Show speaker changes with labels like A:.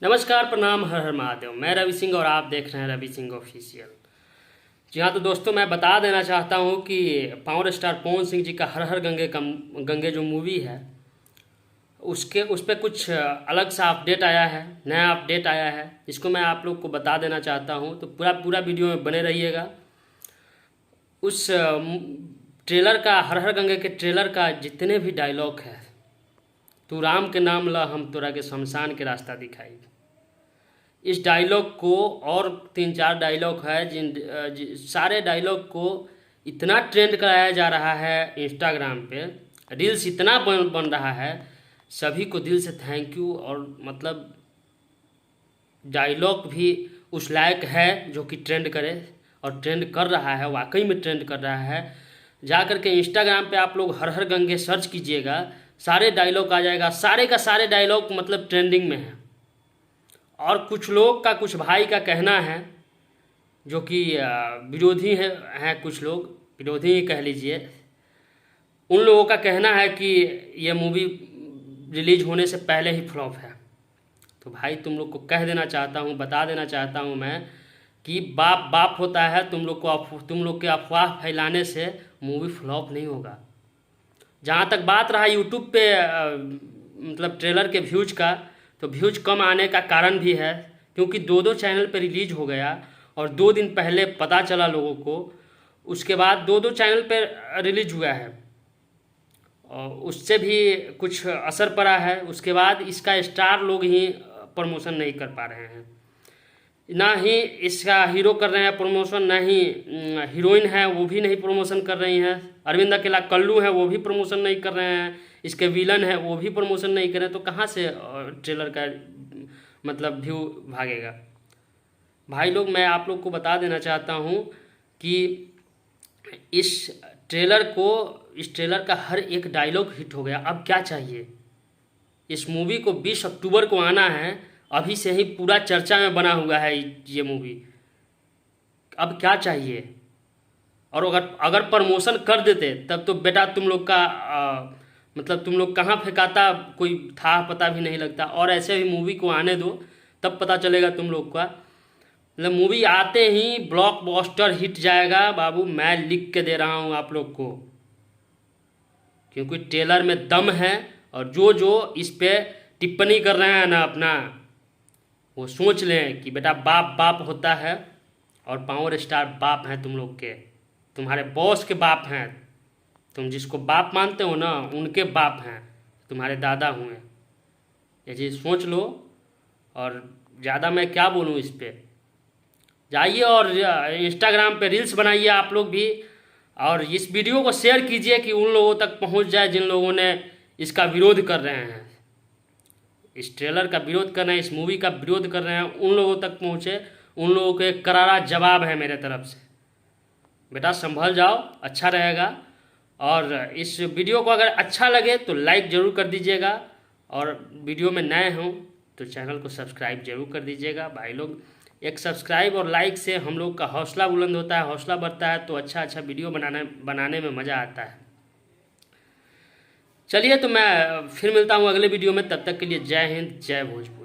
A: नमस्कार, प्रणाम, हर हर महादेव। मैं रवि सिंह और आप देख रहे हैं रवि सिंह ऑफिशियल। जी हाँ, तो दोस्तों मैं बता देना चाहता हूँ कि पावर स्टार पवन सिंह जी का हर हर गंगे जो मूवी है उस पर कुछ अलग सा अपडेट आया है, नया अपडेट आया है। इसको मैं आप लोग को बता देना चाहता हूँ, तो पूरा वीडियो में बने रहिएगा। उस ट्रेलर का, हर हर गंगे के ट्रेलर का जितने भी डायलॉग है, तू राम के नाम ला हम तोरा के शमशान के रास्ता दिखाई, इस डायलॉग को और 3-4 डायलॉग है सारे डायलॉग को इतना ट्रेंड कराया जा रहा है इंस्टाग्राम पे, रील्स इतना बन रहा है। सभी को दिल से थैंक यू। और मतलब डायलॉग भी उस लायक है जो कि ट्रेंड करे, और ट्रेंड कर रहा है, वाकई में ट्रेंड कर रहा है। जा कर के इंस्टाग्राम पे आप लोग हर हर गंगे सर्च कीजिएगा, सारे डायलॉग आ जाएगा। सारे का सारे डायलॉग मतलब ट्रेंडिंग में है। और कुछ लोग का, कुछ भाई का कहना है जो कि विरोधी हैं कुछ लोग, विरोधी ही कह लीजिए, उन लोगों का कहना है कि ये मूवी रिलीज होने से पहले ही फ्लॉप है। तो भाई तुम लोग को कह देना चाहता हूँ, बता देना चाहता हूँ मैं कि बाप बाप होता है। तुम लोग के अफवाह फैलाने से मूवी फ्लॉप नहीं होगा। जहाँ तक बात रहा यूट्यूब पे मतलब ट्रेलर के व्यूज का, तो व्यूज कम आने का कारण भी है क्योंकि 2-2 चैनल पे रिलीज हो गया और 2 दिन पहले पता चला लोगों को, उसके बाद 2-2 चैनल पे रिलीज हुआ है और उससे भी कुछ असर पड़ा है। उसके बाद इसका स्टार लोग ही प्रमोशन नहीं कर पा रहे हैं, ना ही इसका हीरो कर रहे हैं प्रमोशन, ना ही हीरोइन है वो भी नहीं प्रमोशन कर रही हैं। अरविंद अकेला कल्लू है वो भी प्रमोशन नहीं कर रहे हैं, इसके विलन है वो भी प्रमोशन नहीं कर रहे हैं। तो कहाँ से ट्रेलर का मतलब व्यू भागेगा। भाई लोग मैं आप लोग को बता देना चाहता हूँ कि इस ट्रेलर का हर एक डायलॉग हिट हो गया। अब क्या चाहिए। इस मूवी को 20 अक्टूबर को आना है, अभी से ही पूरा चर्चा में बना हुआ है ये मूवी। अब क्या चाहिए। और अगर प्रमोशन कर देते तब तो बेटा तुम लोग का मतलब तुम लोग कहाँ फेंकाता कोई था पता भी नहीं लगता। और ऐसे भी मूवी को आने दो, तब पता चलेगा तुम लोग का। मतलब मूवी आते ही ब्लॉकबस्टर हिट जाएगा बाबू, मैं लिख के दे रहा हूँ आप लोग को, क्योंकि ट्रेलर में दम है। और जो इस पे टिप्पणी कर रहे हैं ना अपना, वो सोच लें कि बेटा बाप बाप होता है और पावर स्टार बाप हैं तुम लोग के, तुम्हारे बॉस के बाप हैं। तुम जिसको बाप मानते हो ना, उनके बाप हैं, तुम्हारे दादा हुए। ये चीज़ सोच लो। और ज़्यादा मैं क्या बोलूँ इस पे। जाइए और इंस्टाग्राम पे रील्स बनाइए आप लोग भी, और इस वीडियो को शेयर कीजिए कि उन लोगों तक पहुंच जाए जिन लोगों ने इसका विरोध कर रहे हैं, इस ट्रेलर का विरोध कर रहे हैं, इस मूवी का विरोध कर रहे हैं, उन लोगों तक पहुंचे। उन लोगों को एक करारा जवाब है मेरे तरफ से, बेटा संभल जाओ, अच्छा रहेगा। और इस वीडियो को अगर अच्छा लगे तो लाइक ज़रूर कर दीजिएगा, और वीडियो में नए हों तो चैनल को सब्सक्राइब जरूर कर दीजिएगा। भाई लोग एक सब्सक्राइब और लाइक से हम लोग का हौसला बुलंद होता है, हौसला बढ़ता है, तो अच्छा वीडियो बनाने में मज़ा आता है। चलिए तो मैं फिर मिलता हूँ अगले वीडियो में, तब तक के लिए जय हिंद, जय भोजपुर।